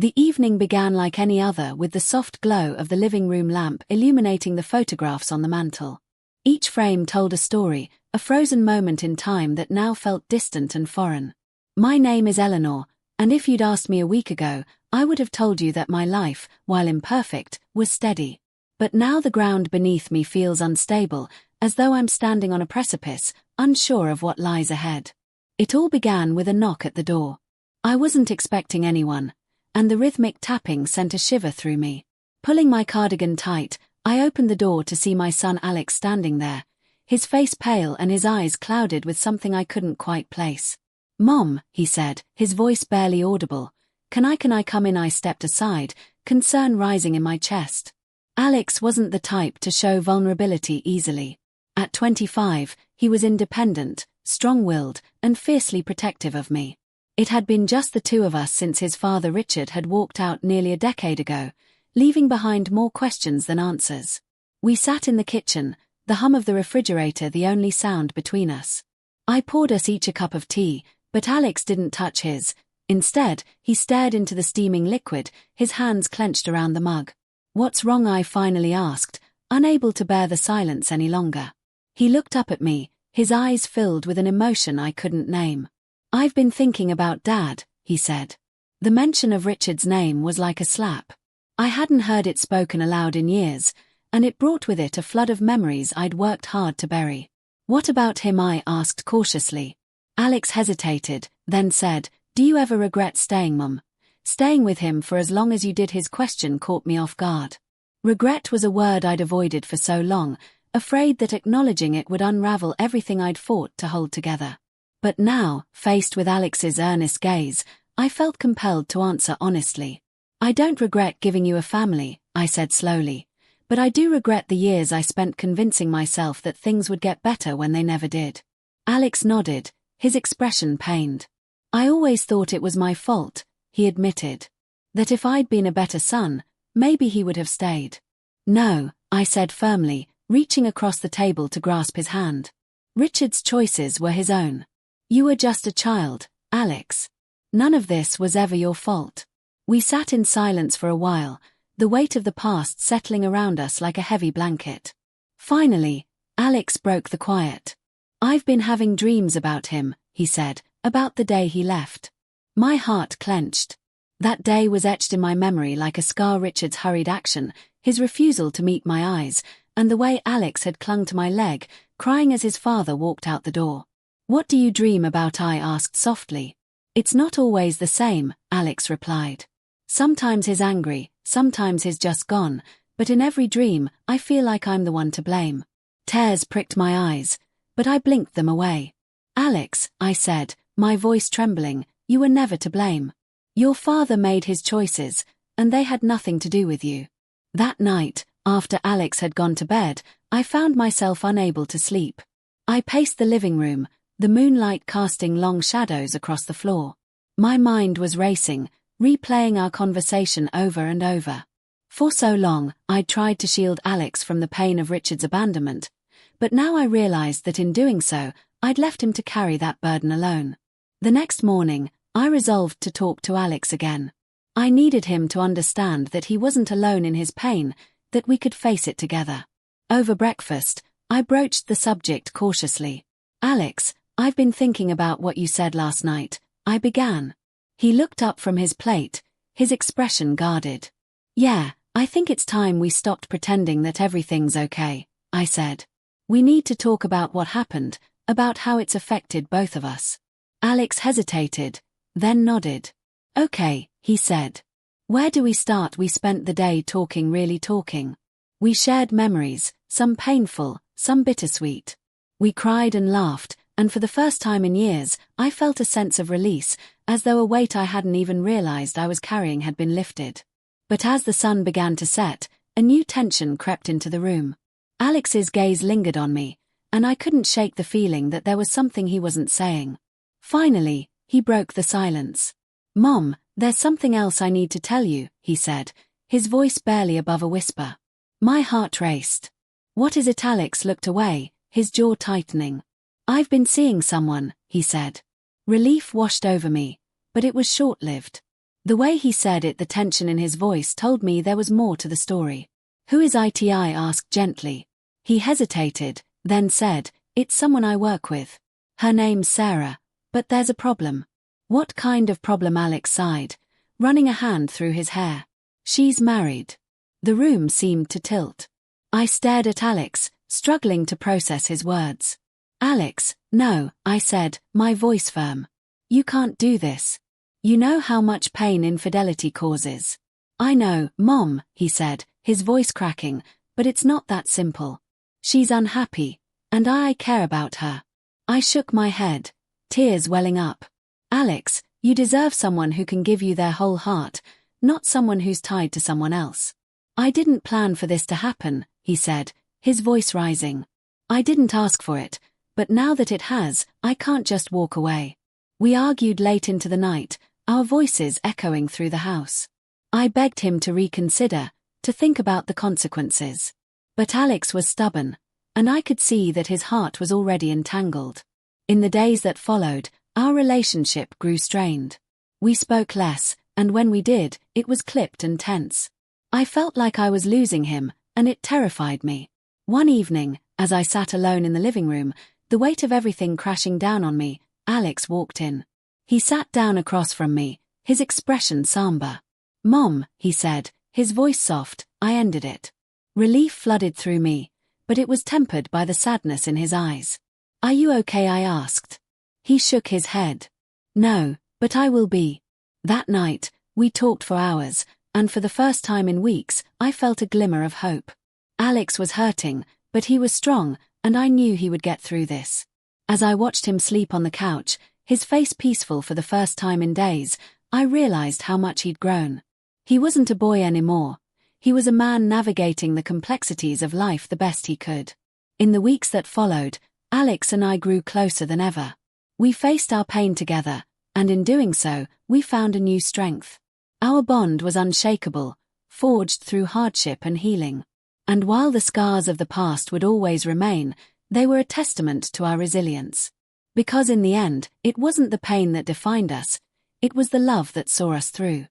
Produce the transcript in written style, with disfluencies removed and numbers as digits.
The evening began like any other, with the soft glow of the living room lamp illuminating the photographs on the mantel. Each frame told a story, a frozen moment in time that now felt distant and foreign. My name is Eleanor, and if you'd asked me a week ago, I would have told you that my life, while imperfect, was steady. But now the ground beneath me feels unstable, as though I'm standing on a precipice, unsure of what lies ahead. It all began with a knock at the door. I wasn't expecting anyone, and the rhythmic tapping sent a shiver through me. Pulling my cardigan tight, I opened the door to see my son Alex standing there, his face pale and his eyes clouded with something I couldn't quite place. "Mom," he said, his voice barely audible. Can I come in?" I stepped aside, concern rising in my chest. Alex wasn't the type to show vulnerability easily. At 25, he was independent, strong-willed, and fiercely protective of me. It had been just the two of us since his father Richard had walked out nearly a decade ago, leaving behind more questions than answers. We sat in the kitchen, the hum of the refrigerator the only sound between us. I poured us each a cup of tea, but Alex didn't touch his. Instead, he stared into the steaming liquid, his hands clenched around the mug. "What's wrong?" I finally asked, unable to bear the silence any longer. He looked up at me, his eyes filled with an emotion I couldn't name. "I've been thinking about Dad," he said. The mention of Richard's name was like a slap. I hadn't heard it spoken aloud in years, and it brought with it a flood of memories I'd worked hard to bury. "What about him?" I asked cautiously. Alex hesitated, then said, "Do you ever regret staying, Mum? Staying with him for as long as you did?" His question caught me off guard. Regret was a word I'd avoided for so long, afraid that acknowledging it would unravel everything I'd fought to hold together. But now, faced with Alex's earnest gaze, I felt compelled to answer honestly. "I don't regret giving you a family," I said slowly, "but I do regret the years I spent convincing myself that things would get better when they never did." Alex nodded, his expression pained. "I always thought it was my fault," he admitted. "That if I'd been a better son, maybe he would have stayed." "No," I said firmly, reaching across the table to grasp his hand. "Richard's choices were his own. You were just a child, Alex. None of this was ever your fault." We sat in silence for a while, the weight of the past settling around us like a heavy blanket. Finally, Alex broke the quiet. "I've been having dreams about him," he said, "about the day he left." My heart clenched. That day was etched in my memory like a scar. Richard's hurried action, his refusal to meet my eyes, and the way Alex had clung to my leg, crying as his father walked out the door. "What do you dream about?" I asked softly. "It's not always the same," Alex replied. "Sometimes he's angry, sometimes he's just gone, but in every dream, I feel like I'm the one to blame." Tears pricked my eyes, but I blinked them away. "Alex," I said, my voice trembling, "you were never to blame. Your father made his choices, and they had nothing to do with you." That night, after Alex had gone to bed, I found myself unable to sleep. I paced the living room, the moonlight casting long shadows across the floor. My mind was racing, replaying our conversation over and over. For so long, I'd tried to shield Alex from the pain of Richard's abandonment, but now I realized that in doing so, I'd left him to carry that burden alone. The next morning, I resolved to talk to Alex again. I needed him to understand that he wasn't alone in his pain, that we could face it together. Over breakfast, I broached the subject cautiously. "Alex, I've been thinking about what you said last night," I began. He looked up from his plate, his expression guarded. "Yeah, I think it's time we stopped pretending that everything's okay," I said. "We need to talk about what happened, about how it's affected both of us." Alex hesitated, then nodded. "Okay," he said. "Where do we start?" We spent the day talking, really talking. We shared memories, some painful, some bittersweet. We cried and laughed, and for the first time in years, I felt a sense of release, as though a weight I hadn't even realized I was carrying had been lifted. But as the sun began to set, a new tension crept into the room. Alex's gaze lingered on me, and I couldn't shake the feeling that there was something he wasn't saying. Finally, he broke the silence. "Mom, there's something else I need to tell you," he said, his voice barely above a whisper. My heart raced. "What is it?" Alex looked away, his jaw tightening. "I've been seeing someone," he said. Relief washed over me, but it was short-lived. The way he said it, the tension in his voice told me there was more to the story. "Who is it?" I asked gently. He hesitated, then said, "It's someone I work with. Her name's Sarah, but there's a problem." "What kind of problem?" Alex sighed, running a hand through his hair. "She's married." The room seemed to tilt. I stared at Alex, struggling to process his words. "Alex, no," I said, my voice firm. "You can't do this. You know how much pain infidelity causes." "I know, Mom," he said, his voice cracking, "but it's not that simple. She's unhappy, and I care about her." I shook my head, tears welling up. "Alex, you deserve someone who can give you their whole heart, not someone who's tied to someone else." "I didn't plan for this to happen," he said, his voice rising. "I didn't ask for it, but now that it has, I can't just walk away." We argued late into the night, our voices echoing through the house. I begged him to reconsider, to think about the consequences. But Alex was stubborn, and I could see that his heart was already entangled. In the days that followed, our relationship grew strained. We spoke less, and when we did, it was clipped and tense. I felt like I was losing him, and it terrified me. One evening, as I sat alone in the living room, the weight of everything crashing down on me, Alex walked in. He sat down across from me, his expression somber. "Mom," he said, his voice soft. I ended it. Relief flooded through me, but it was tempered by the sadness in his eyes. "Are you okay?" I asked. He shook his head. "No, but I will be." That night, we talked for hours, and for the first time in weeks, I felt a glimmer of hope. Alex was hurting, but he was strong, and I knew he would get through this. As I watched him sleep on the couch, his face peaceful for the first time in days, I realized how much he'd grown. He wasn't a boy anymore. He was a man navigating the complexities of life the best he could. In the weeks that followed, Alex and I grew closer than ever. We faced our pain together, and in doing so, we found a new strength. Our bond was unshakable, forged through hardship and healing. And while the scars of the past would always remain, they were a testament to our resilience. Because in the end, it wasn't the pain that defined us, it was the love that saw us through.